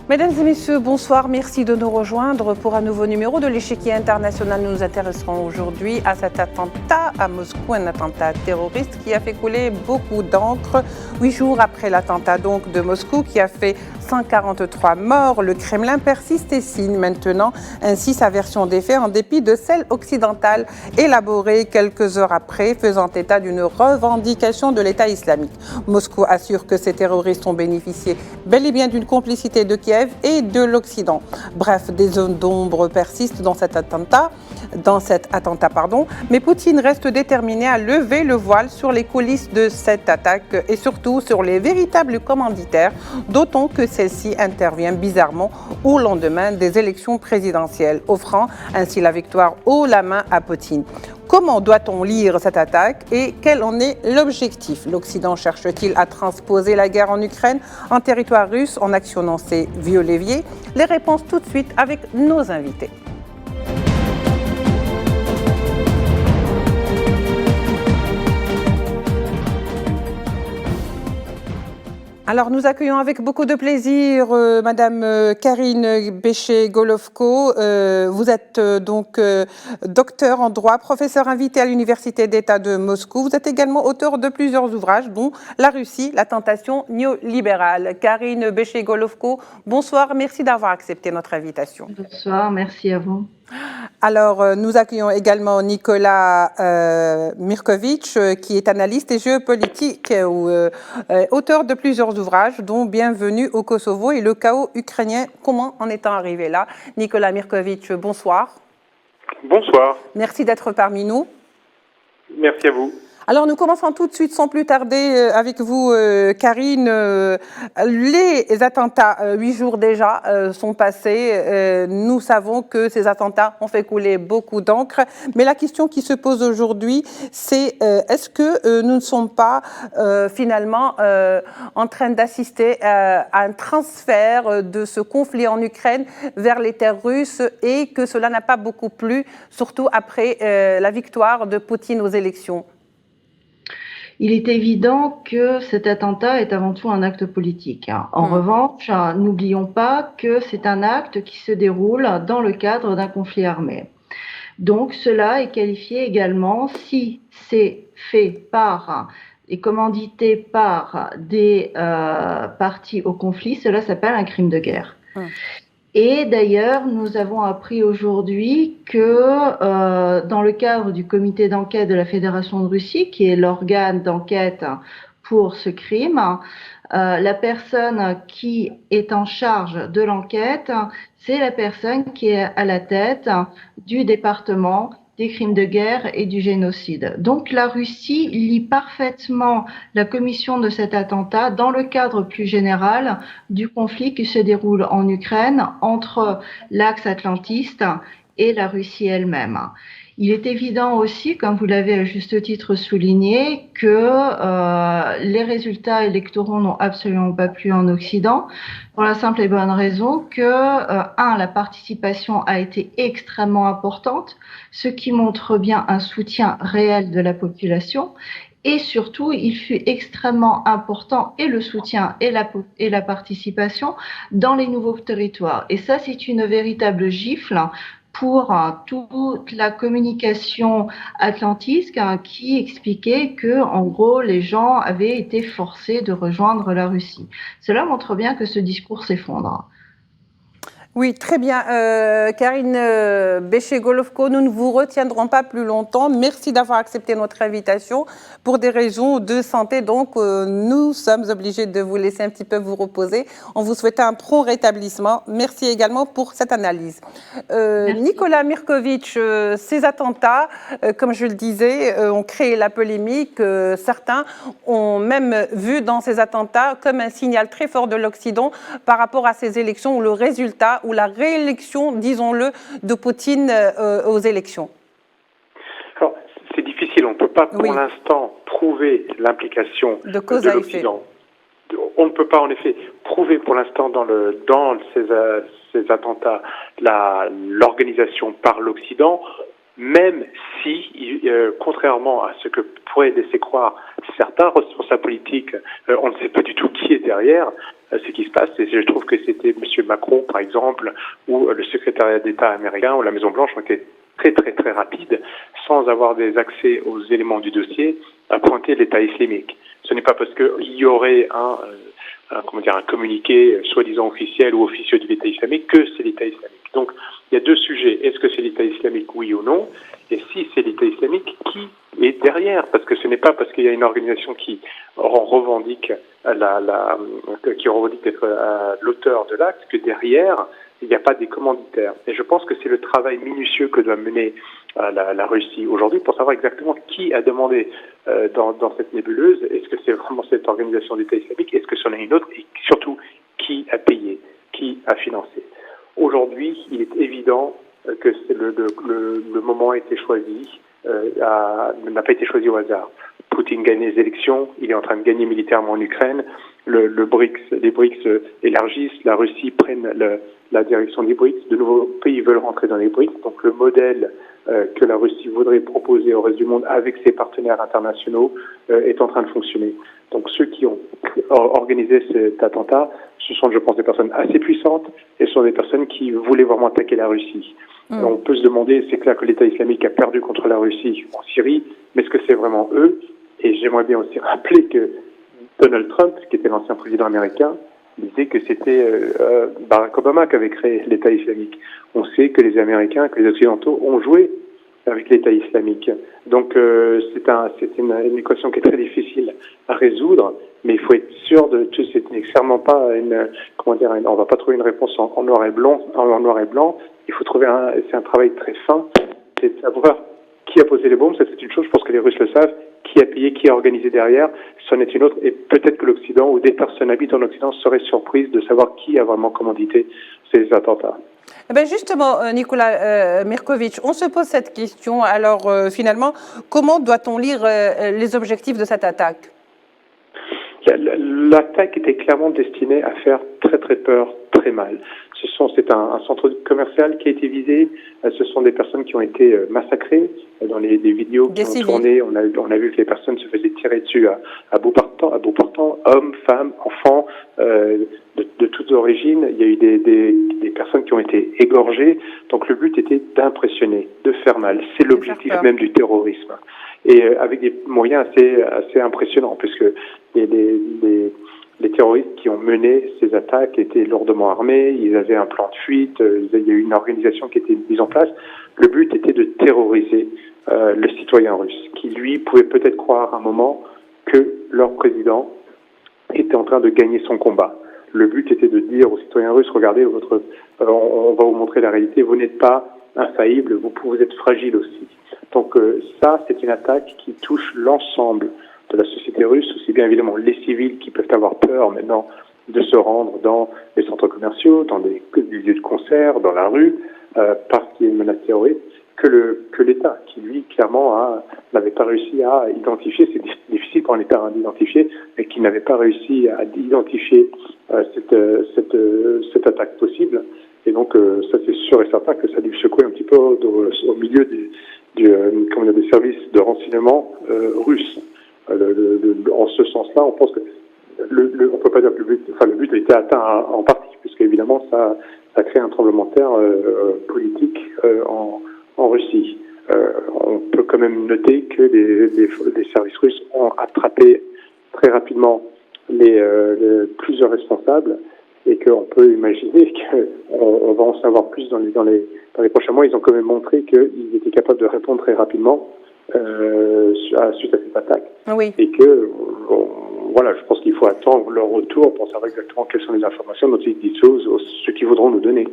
Mesdames et messieurs, bonsoir. Merci de nous rejoindre pour un nouveau numéro de l'échiquier international. Nous nous intéresserons aujourd'hui à cet attentat à Moscou, un attentat terroriste qui a fait couler beaucoup d'encre. 8 jours après l'attentat donc de Moscou qui a fait 143 morts, le Kremlin persiste et signe maintenant ainsi sa version des faits en dépit de celle occidentale élaborée quelques heures après, faisant état d'une revendication de l'État islamique. Moscou assure que ces terroristes ont bénéficié bel et bien d'une complicité de Kiev et de l'Occident. Bref, des zones d'ombre persistent dans cet attentat, mais Poutine reste déterminé à lever le voile sur les coulisses de cette attaque et surtout sur les véritables commanditaires, d'autant que celle-ci intervient bizarrement au lendemain des élections présidentielles, offrant ainsi la victoire haut la main à Poutine. Comment doit-on lire cette attaque et quel en est l'objectif? L'Occident cherche-t-il à transposer la guerre en Ukraine en territoire russe en actionnant ses vieux leviers? Les réponses tout de suite avec nos invités. Alors, nous accueillons avec beaucoup de plaisir Madame Karine Béché-Golovko. Vous êtes donc docteur en droit, professeur invité à l'Université d'État de Moscou. Vous êtes également auteur de plusieurs ouvrages, dont La Russie, la tentation néolibérale. Karine Béché-Golovko, bonsoir, merci d'avoir accepté notre invitation. Bonsoir, merci à vous. Alors, nous accueillons également Nicolas Mirkovic, qui est analyste et géopolitique, auteur de plusieurs ouvrages, dont Bienvenue au Kosovo et le chaos ukrainien, comment en est-on arrivé là? Nicolas Mirkovic, bonsoir. Bonsoir. Merci d'être parmi nous. Merci à vous. Alors, nous commençons tout de suite, sans plus tarder, avec vous, Karine. Les attentats, 8 jours déjà, sont passés. Nous savons que ces attentats ont fait couler beaucoup d'encre. Mais la question qui se pose aujourd'hui, c'est est-ce que nous ne sommes pas finalement en train d'assister à un transfert de ce conflit en Ukraine vers les terres russes et que cela n'a pas beaucoup plu, surtout après la victoire de Poutine aux élections? Il est évident que cet attentat est avant tout un acte politique. En revanche, n'oublions pas que c'est un acte qui se déroule dans le cadre d'un conflit armé. Donc cela est qualifié également, si c'est fait par et commandité par des parties au conflit, cela s'appelle un crime de guerre. Et d'ailleurs, nous avons appris aujourd'hui que dans le cadre du comité d'enquête de la Fédération de Russie, qui est l'organe d'enquête pour ce crime, la personne qui est en charge de l'enquête, c'est la personne qui est à la tête du département des crimes de guerre et du génocide. Donc la Russie lie parfaitement la commission de cet attentat dans le cadre plus général du conflit qui se déroule en Ukraine entre l'axe atlantiste et la Russie elle-même. Il est évident aussi, comme vous l'avez à juste titre souligné, que les résultats électoraux n'ont absolument pas plu en Occident, pour la simple et bonne raison que, la participation a été extrêmement importante, ce qui montre bien un soutien réel de la population. Et surtout, il fut extrêmement important et le soutien et la participation dans les nouveaux territoires. Et ça, c'est une véritable gifle pour toute la communication atlantiste qui expliquait que, en gros, les gens avaient été forcés de rejoindre la Russie. Cela montre bien que ce discours s'effondre. Oui, très bien. Karine Béché-Golovko, nous ne vous retiendrons pas plus longtemps. Merci d'avoir accepté notre invitation. Pour des raisons de santé, donc, nous sommes obligés de vous laisser un petit peu vous reposer. On vous souhaite un prompt rétablissement. Merci également pour cette analyse. Nicolas Mirkovic, ces attentats, comme je le disais, ont créé la polémique. Certains ont même vu dans ces attentats comme un signal très fort de l'Occident par rapport à ces élections où le résultat ou la réélection, disons-le, de Poutine aux élections? Alors, c'est difficile. On ne peut pas pour l'instant prouver l'implication de l'Occident. On ne peut pas en effet prouver pour l'instant dans ces attentats l'organisation par l'Occident, même si, contrairement à ce que pourrait laisser croire certains responsables politiques, on ne sait pas du tout qui est derrière ce qui se passe. Et je trouve que c'était M. Macron, par exemple, ou le secrétariat d'État américain ou la Maison-Blanche ont été très très très rapides, sans avoir des accès aux éléments du dossier, à pointer l'État islamique. Ce n'est pas parce qu'il y aurait un communiqué soi-disant officiel ou officieux de l'État islamique que c'est l'État islamique. Donc, il y a deux sujets. Est-ce que c'est l'État islamique, oui ou non? Et si c'est l'État islamique, qui est derrière? Parce que ce n'est pas parce qu'il y a une organisation qui revendique d'être l'auteur de l'acte que derrière, il n'y a pas des commanditaires. Et je pense que c'est le travail minutieux que doit mener la Russie aujourd'hui pour savoir exactement qui a demandé dans cette nébuleuse. Est-ce que c'est vraiment cette organisation d'État islamique? Est-ce que c'en est une autre? Et surtout, qui a payé? Qui a financé? Aujourd'hui, il est évident que le moment a été choisi, n'a pas été choisi au hasard. Poutine gagne les élections, il est en train de gagner militairement en Ukraine, les BRICS élargissent, la Russie prenne la direction des BRICS, de nouveaux pays veulent rentrer dans les BRICS, donc le modèle que la Russie voudrait proposer au reste du monde avec ses partenaires internationaux est en train de fonctionner. Donc ceux qui ont organisé cet attentat, ce sont, je pense, des personnes assez puissantes et ce sont des personnes qui voulaient vraiment attaquer la Russie. On peut se demander, c'est clair que l'État islamique a perdu contre la Russie en Syrie, mais est-ce que c'est vraiment eux? Et j'aimerais bien aussi rappeler que Donald Trump, qui était l'ancien président américain, disait que c'était Barack Obama qui avait créé l'État islamique. On sait que les Américains, que les Occidentaux ont joué avec l'État islamique. Donc c'est une équation qui est très difficile à résoudre, mais il faut être sûr c'est nécessairement pas on va pas trouver une réponse en noir et blanc. Il faut trouver c'est un travail très fin, c'est de savoir qui a posé les bombes. Ça, c'est une chose, je pense que les Russes le savent. Qui a payé, qui a organisé derrière, c'en est une autre. Et peut-être que l'Occident ou des personnes habitant en Occident seraient surprises de savoir qui a vraiment commandité ces attentats. Eh bien justement, Nicolas Mirković, on se pose cette question. Alors finalement, comment doit-on lire les objectifs de cette attaque? L'attaque était clairement destinée à faire très très peur, très mal. C'est un centre commercial qui a été visé. Ce sont des personnes qui ont été massacrées. Dans les vidéos qui ont tourné, on a vu que les personnes se faisaient tirer dessus à bout portant, hommes, femmes, enfants, de toutes origines. Il y a eu des personnes qui ont été égorgées. Donc le but était d'impressionner, de faire mal. C'est l'objectif même du terrorisme. Et avec des moyens assez impressionnants, puisque les terroristes qui ont mené ces attaques étaient lourdement armés, ils avaient un plan de fuite, il y a eu une organisation qui était mise en place. Le but était de terroriser le citoyen russe, qui lui pouvait peut-être croire à un moment que leur président était en train de gagner son combat. Le but était de dire aux citoyens russes, regardez, on va vous montrer la réalité, vous n'êtes pas infaillible, vous êtes fragile aussi. Donc ça, c'est une attaque qui touche l'ensemble de la société russe, aussi bien évidemment les civils qui peuvent avoir peur maintenant de se rendre dans les centres commerciaux, dans des lieux de concert, dans la rue, parce qu'il y a une menace terroriste, que l'État, qui lui, clairement, n'avait pas réussi à identifier, c'est difficile pour un État d'identifier, mais qui n'avait pas réussi à identifier cette attaque possible. Et donc, ça c'est sûr et certain que ça a dû secouer un petit peu au milieu des services de renseignement russes. En ce sens-là, on pense que on peut pas dire que le but a été atteint en partie, puisque évidemment ça crée un tremblement de terre politique en Russie. On peut quand même noter que les services russes ont attrapé très rapidement plusieurs responsables et qu'on peut imaginer qu'on va en savoir plus dans les prochains mois. Ils ont quand même montré qu'ils étaient capables de répondre très rapidement suite à cette attaque. Oui. Et que, voilà, je pense qu'il faut attendre leur retour pour savoir exactement quelles sont les informations dont ils disposent, ce qu'ils voudront nous donner.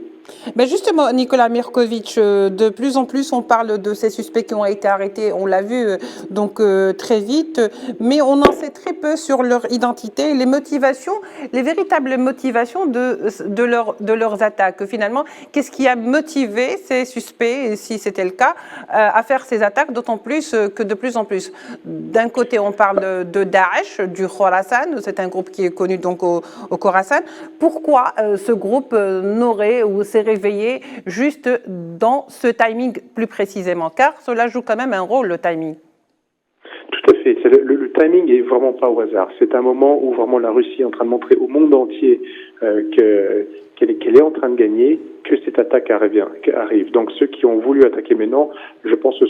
Mais justement, Nicolas Mirković, de plus en plus, on parle de ces suspects qui ont été arrêtés, on l'a vu donc très vite, mais on en sait très peu sur leur identité, les motivations, les véritables motivations de leurs attaques. Finalement, qu'est-ce qui a motivé ces suspects, si c'était le cas, à faire ces attaques, d'autant plus que de plus en plus. D'un côté, on parle de Daesh, du Khorasan, c'est un groupe qui est connu donc au Khorasan. Pourquoi ce groupe n'aurait ou s'est réveillé juste dans ce timing plus précisément, car cela joue quand même un rôle, le timing. Tout à fait. effet, le timing est vraiment pas au hasard. C'est un moment où vraiment la Russie est en train de montrer au monde entier qu'elle est en train de gagner, que cette attaque arrive. Donc ceux qui ont voulu attaquer maintenant, je pense que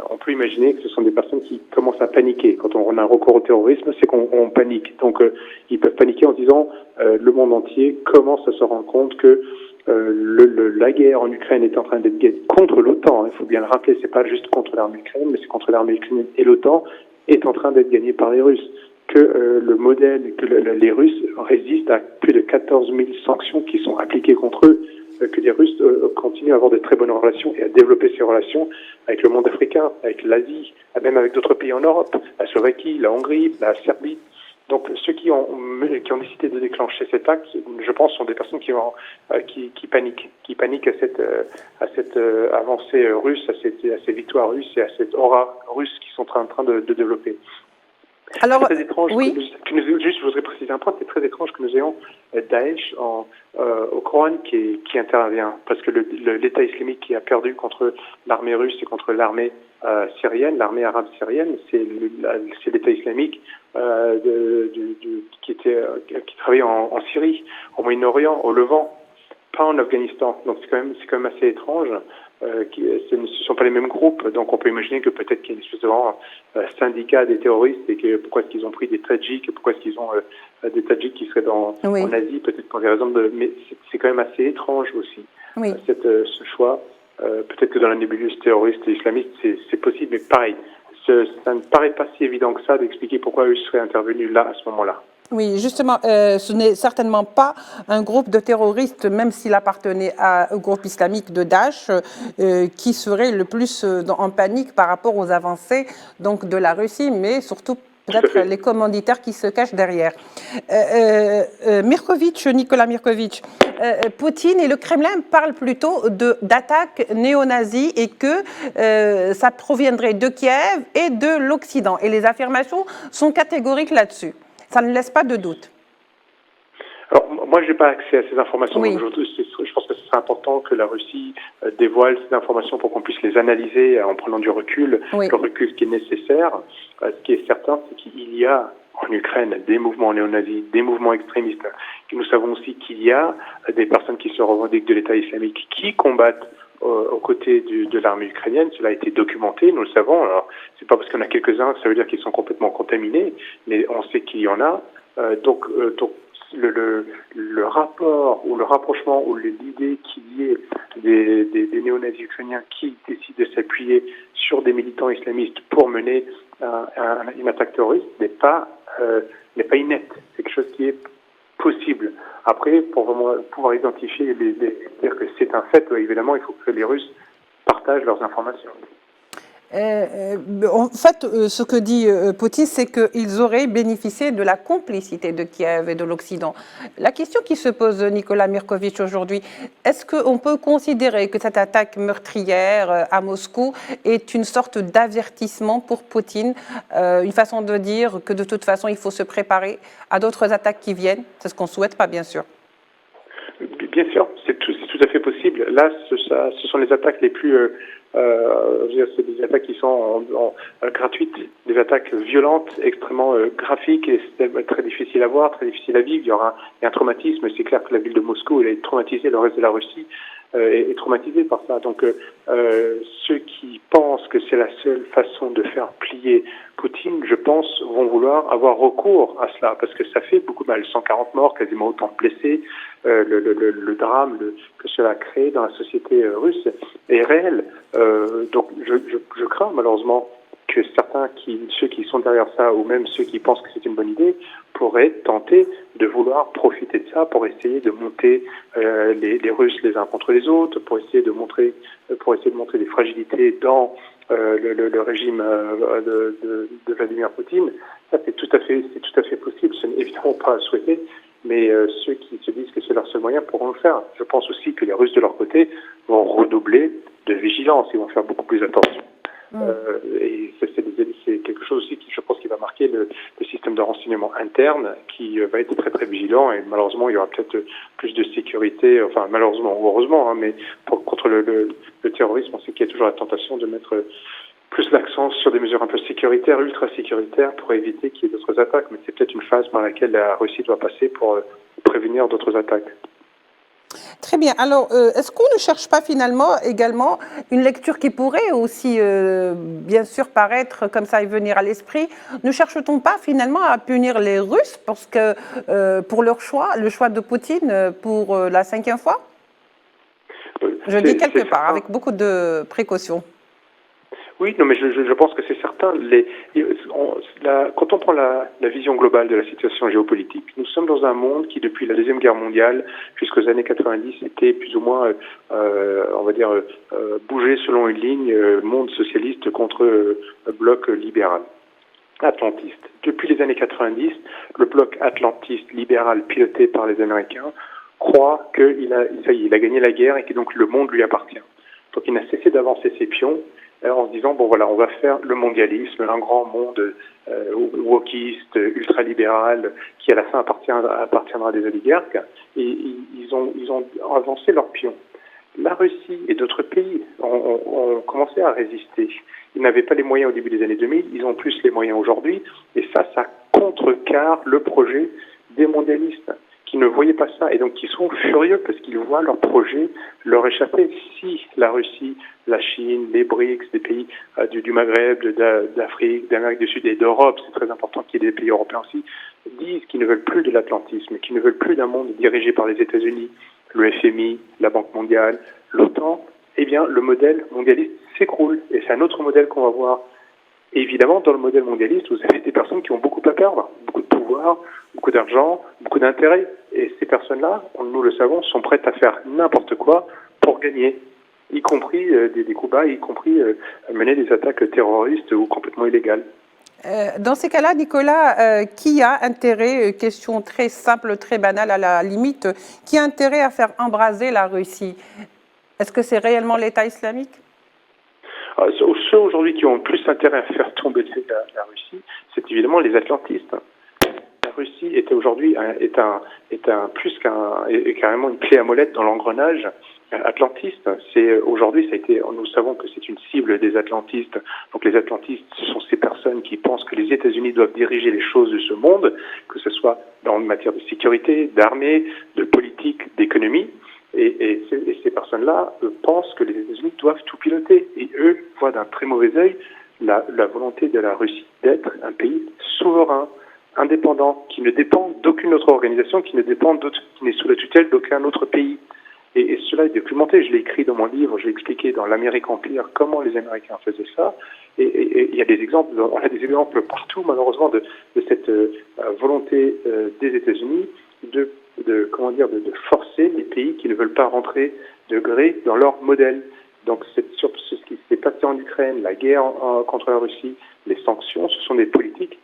on peut imaginer que ce sont des personnes qui commencent à paniquer. Quand on a un recours au terrorisme, c'est qu'on panique. Donc ils peuvent paniquer en disant le monde entier commence à se rendre compte que la guerre en Ukraine est en train d'être gagnée contre l'OTAN. Il faut bien le rappeler, c'est pas juste contre l'armée ukrainienne, mais c'est contre l'armée ukrainienne et l'OTAN est en train d'être gagnée par les Russes. Que les Russes résistent à plus de 14 000 sanctions qui sont appliquées contre eux, que les Russes continuent à avoir de très bonnes relations et à développer ces relations avec le monde africain, avec l'Asie, même avec d'autres pays en Europe, la Slovaquie, la Hongrie, la Serbie. Donc ceux qui ont décidé de déclencher cet acte, je pense, sont des personnes qui paniquent à cette avancée russe, à ces victoires russes et à cette aura russe qui sont en train de développer. Alors, c'est très étrange oui. Juste, je voudrais préciser un point, c'est très étrange que nous ayons Daesh au Coran qui intervient, parce que l'État islamique qui a perdu contre l'armée russe et contre l'armée syrienne, l'armée arabe syrienne, c'est l'État islamique qui travaillait en Syrie, au Moyen-Orient, au Levant, pas en Afghanistan. Donc c'est quand même assez étrange. Ce ne sont pas les mêmes groupes, donc on peut imaginer que peut-être qu'il y a une espèce de syndicat des terroristes et que pourquoi est-ce qu'ils ont pris des Tadjiks, pourquoi est-ce qu'ils ont des Tadjiks qui seraient en Asie, peut-être pour des raisons mais c'est quand même assez étrange aussi, ce choix. Peut-être que dans la nébuleuse terroriste et islamiste, c'est possible, mais pareil, ça ne paraît pas si évident que ça d'expliquer pourquoi eux seraient intervenus là, à ce moment-là. Oui, justement, ce n'est certainement pas un groupe de terroristes, même s'il appartenait au groupe islamique de Daesh, qui serait le plus en panique par rapport aux avancées donc, de la Russie, mais surtout peut-être les commanditaires qui se cachent derrière. Nicolas Mirkovitch, Poutine et le Kremlin parlent plutôt d'attaques néo-nazis et que ça proviendrait de Kiev et de l'Occident. Et les affirmations sont catégoriques là-dessus. Ça ne laisse pas de doute. Alors, moi, je n'ai pas accès à ces informations. Oui. Donc, je pense que ce serait important que la Russie dévoile ces informations pour qu'on puisse les analyser en prenant du recul, le recul qui est nécessaire. Ce qui est certain, c'est qu'il y a en Ukraine des mouvements néo-nazis, des mouvements extrémistes. Nous savons aussi qu'il y a des personnes qui se revendiquent de l'État islamique qui combattent aux côtés de l'armée ukrainienne. Cela a été documenté, nous le savons. Alors, c'est pas parce qu'il y en a quelques-uns que ça veut dire qu'ils sont complètement contaminés, mais on sait qu'il y en a. Donc le rapport ou le rapprochement ou l'idée qu'il y ait des néo-nazis ukrainiens qui décident de s'appuyer sur des militants islamistes pour mener une attaque terroriste n'est pas inepte. C'est quelque chose qui est possible. Après, pour vraiment pouvoir identifier dire que c'est un fait, évidemment, il faut que les Russes partagent leurs informations. En fait, ce que dit Poutine, c'est qu'ils auraient bénéficié de la complicité de Kiev et de l'Occident. La question qui se pose, Nicolas Mirkovitch, aujourd'hui, est-ce qu'on peut considérer que cette attaque meurtrière à Moscou est une sorte d'avertissement pour Poutine, une façon de dire que de toute façon, il faut se préparer à d'autres attaques qui viennent? C'est ce qu'on ne souhaite pas, bien sûr. Bien sûr, c'est tout à fait possible. Là, ce sont les attaques les plus... c'est des attaques qui sont gratuites, des attaques violentes, extrêmement graphiques, et c'est très difficile à voir, très difficile à vivre. Il y a un traumatisme. C'est clair que la ville de Moscou, elle est traumatisée, le reste de la Russie est traumatisé par ça. Donc ceux qui pensent que c'est la seule façon de faire plier Poutine, je pense, vont vouloir avoir recours à cela, parce que ça fait beaucoup mal. 140 morts, quasiment autant de blessés. Le drame que cela a créé dans la société russe est réel. Donc je crains malheureusement que ceux qui sont derrière ça, ou même ceux qui pensent que c'est une bonne idée, pourraient tenter de vouloir profiter de ça pour essayer de monter les Russes les uns contre les autres, pour essayer de montrer des fragilités dans le régime de Vladimir Poutine. Ça, c'est tout à fait possible. Ce n'est évidemment pas à souhaiter, mais ceux qui se disent que c'est leur seul moyen pourront le faire. Je pense aussi que les Russes, de leur côté, vont redoubler de vigilance. Ils vont faire beaucoup plus attention. Et c'est quelque chose aussi qui, je pense, qui va marquer le système de renseignement interne, qui va être très très vigilant, et malheureusement il y aura peut-être plus de sécurité, enfin malheureusement ou heureusement, mais contre le terrorisme, on sait qu'il y a toujours la tentation de mettre plus l'accent sur des mesures un peu sécuritaires, ultra-sécuritaires, pour éviter qu'il y ait d'autres attaques. Mais c'est peut-être une phase par laquelle la Russie doit passer pour prévenir d'autres attaques. Très bien. Alors, est-ce qu'on ne cherche pas finalement également une lecture qui pourrait aussi, bien sûr, paraître comme ça et venir à l'esprit? Ne cherche-t-on pas finalement à punir les Russes parce que, pour leur choix, le choix de Poutine pour la 5e fois? Je dis quelque part, avec beaucoup de précautions. Oui, non, mais je pense que c'est certain. Quand on prend la vision globale de la situation géopolitique, nous sommes dans un monde qui, depuis la Deuxième Guerre mondiale jusqu'aux années 90, était plus ou moins, on va dire, bougé selon une ligne, monde socialiste contre bloc libéral, atlantiste. Depuis les années 90, le bloc atlantiste libéral piloté par les Américains croit qu'il a gagné la guerre et que donc le monde lui appartient. Donc il n'a cessé d'avancer ses pions en se disant, bon voilà, on va faire le mondialisme, un grand monde wokiste, ultralibéral, qui à la fin appartiendra à des oligarques, et ils ont avancé leurs pions. La Russie et d'autres pays ont commencé à résister. Ils n'avaient pas les moyens au début des années 2000, ils ont plus les moyens aujourd'hui, et ça contrecarre le projet des mondialistes, qui ne voyaient pas ça, et donc qui sont furieux parce qu'ils voient leur projet leur échapper. Si la Russie, la Chine, les BRICS, des pays du Maghreb, d'Afrique, d'Amérique du Sud et d'Europe, c'est très important qu'il y ait des pays européens aussi, disent qu'ils ne veulent plus de l'atlantisme, qu'ils ne veulent plus d'un monde dirigé par les États-Unis, le FMI, la Banque mondiale, l'OTAN, eh bien le modèle mondialiste s'écroule, et c'est un autre modèle qu'on va voir. Et évidemment, dans le modèle mondialiste, vous avez des personnes qui ont beaucoup à perdre, beaucoup de pouvoir, beaucoup d'argent, beaucoup d'intérêt. Et ces personnes-là, nous le savons, sont prêtes à faire n'importe quoi pour gagner, y compris des coups bas, y compris mener des attaques terroristes ou complètement illégales. Dans ces cas-là, Nicolas, qui a intérêt, question très simple, très banale à la limite, qui a intérêt à faire embraser la Russie? Est-ce que c'est réellement l'État islamique? Ceux aujourd'hui qui ont le plus intérêt à faire tomber la Russie, c'est évidemment les atlantistes. La Russie est aujourd'hui est carrément une clé à molette dans l'engrenage atlantiste. Aujourd'hui, nous savons que c'est une cible des atlantistes. Donc les atlantistes, ce sont ces personnes qui pensent que les États-Unis doivent diriger les choses de ce monde, que ce soit en matière de sécurité, d'armée, de politique, d'économie. Et ces personnes-là pensent que les États-Unis doivent tout piloter. Et eux voient d'un très mauvais œil la volonté de la Russie d'être un pays souverain, indépendant, qui ne dépend d'aucune autre organisation, qui n'est sous la tutelle d'aucun autre pays. Et cela est documenté. Je l'ai écrit dans mon livre, j'ai expliqué dans l'Amérique Empire comment les Américains faisaient ça. Et il y a des exemples, on a des exemples partout, malheureusement, de cette volonté des États-Unis de forcer les pays qui ne veulent pas rentrer de gré dans leur modèle. Donc c'est sur ce qui s'est passé en Ukraine, la guerre contre la Russie, les sanctions, ce sont des politiques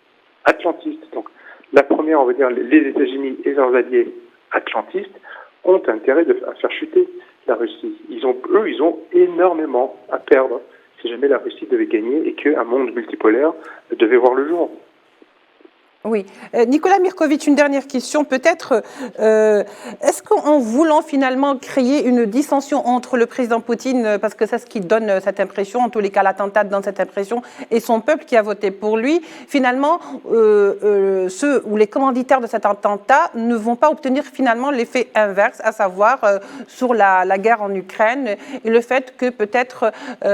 atlantistes. Donc la première, on va dire, les États-Unis et leurs alliés atlantistes ont intérêt à faire chuter la Russie. Ils ont énormément à perdre si jamais la Russie devait gagner et qu'un monde multipolaire devait voir le jour. Oui. Nicolas Mirkovic, une dernière question peut-être. Est-ce qu'en voulant finalement créer une dissension entre le président Poutine, parce que c'est ce qui donne cette impression, en tous les cas l'attentat donne cette impression, et son peuple qui a voté pour lui, finalement, ceux ou les commanditaires de cet attentat ne vont pas obtenir finalement l'effet inverse, à savoir sur la guerre en Ukraine, et le fait que peut-être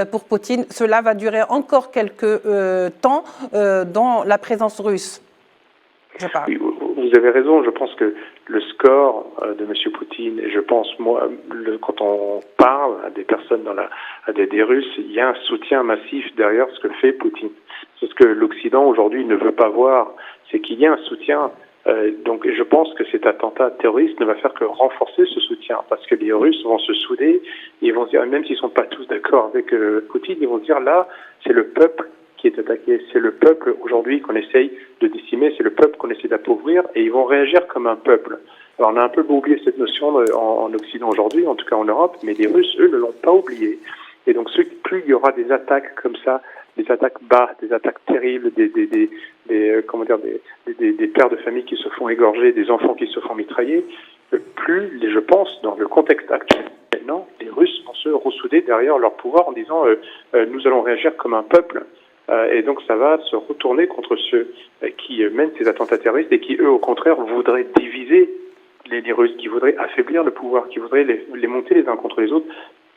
pour Poutine, cela va durer encore quelques temps dans la présence russe? Oui, vous avez raison. Je pense que le score de M. Poutine, et je pense, moi, quand on parle à des personnes à des Russes, il y a un soutien massif derrière ce que fait Poutine. C'est ce que l'Occident aujourd'hui ne veut pas voir, c'est qu'il y a un soutien. Donc je pense que cet attentat terroriste ne va faire que renforcer ce soutien, parce que les Russes vont se souder, ils vont se dire, même s'ils ne sont pas tous d'accord avec Poutine, ils vont se dire là, c'est le peuple qui est attaqué, c'est le peuple aujourd'hui qu'on essaye de décimer, c'est le peuple qu'on essaie d'appauvrir, et ils vont réagir comme un peuple. Alors on a un peu oublié cette notion en Occident aujourd'hui, en tout cas en Europe, mais les Russes, eux, ne l'ont pas oublié. Et donc plus il y aura des attaques comme ça, des attaques bas, des attaques terribles, des pères de famille qui se font égorger, des enfants qui se font mitrailler, plus, je pense, dans le contexte actuel, maintenant, les Russes vont se se ressouder derrière leur pouvoir en disant nous allons réagir comme un peuple. Et donc ça va se retourner contre ceux qui mènent ces attentats terroristes et qui, eux, au contraire, voudraient diviser les Russes, qui voudraient affaiblir le pouvoir, qui voudraient les monter les uns contre les autres.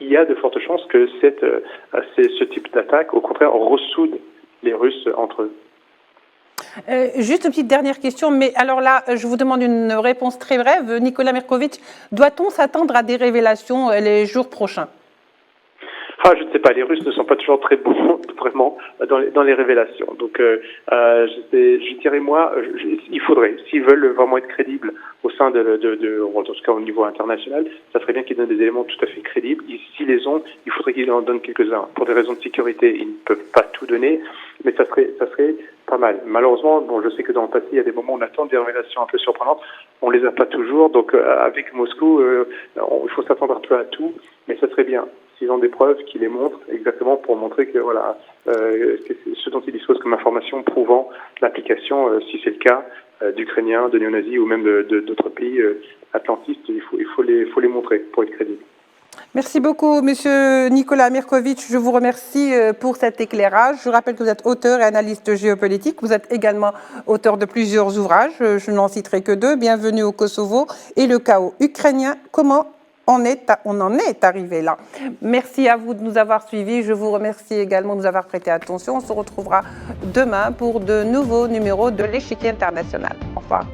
Il y a de fortes chances que ce type d'attaque, au contraire, ressoude les Russes entre eux. Juste une petite dernière question, mais alors là, je vous demande une réponse très brève. Nikola Mirković, doit-on s'attendre à des révélations les jours prochains ? Je ne sais pas, les Russes ne sont pas toujours très bons, vraiment, dans les révélations. Donc, je dirais, moi, il faudrait, s'ils veulent vraiment être crédibles au sein en tout cas au niveau international, ça serait bien qu'ils donnent des éléments tout à fait crédibles. S'ils les ont, il faudrait qu'ils en donnent quelques-uns. Pour des raisons de sécurité, ils ne peuvent pas tout donner, mais ça serait pas mal. Malheureusement, je sais que dans le passé, il y a des moments où on attend des révélations un peu surprenantes. On les a pas toujours. Donc, avec Moscou, il faut s'attendre un peu à tout, mais ça serait bien. Ils ont des preuves qui les montrent exactement pour montrer que voilà ce dont ils disposent comme information prouvant l'application, si c'est le cas, d'Ukrainiens, de néo-nazis ou même d'autres pays atlantistes, il faut les montrer pour être crédibles. Merci beaucoup, Monsieur Nikola Mirković. Je vous remercie pour cet éclairage. Je rappelle que vous êtes auteur et analyste géopolitique. Vous êtes également auteur de plusieurs ouvrages. Je n'en citerai que 2. Bienvenue au Kosovo et le chaos ukrainien. Comment on en est arrivé là. Merci à vous de nous avoir suivis. Je vous remercie également de nous avoir prêté attention. On se retrouvera demain pour de nouveaux numéros de l'Échiquier international. Au revoir.